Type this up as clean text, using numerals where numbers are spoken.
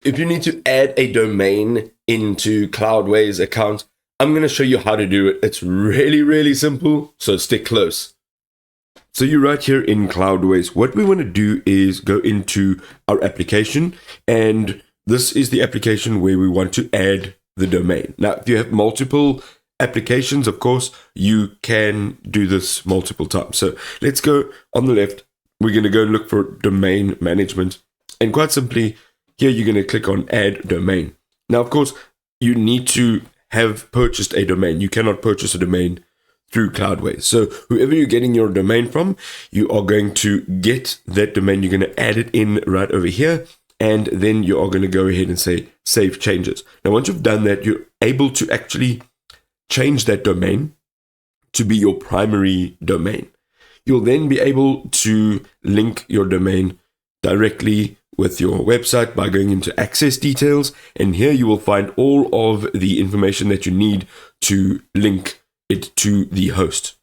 If you need to add a domain into Cloudways account, I'm going to show you how to do it. It's really, really simple, so stick close. So you're right here in Cloudways. What we want to do is go into our application, and this is the application where we want to add the domain. Now, if you have multiple applications, of course, you can do this multiple times. So let's go on the left. We're going to go look for domain management. And quite simply, here you're going to click on add domain. Now, of course, you need to have purchased a domain. You cannot purchase a domain through Cloudways. So whoever you're getting your domain from, you are going to get that domain. You're going to add it in right over here. And then you are going to go ahead and say save changes. Now, once you've done that, you're able to actually change that domain to be your primary domain. You'll then be able to link your domain directly with your website by going into access details. And here you will find all of the information that you need to link it to the host.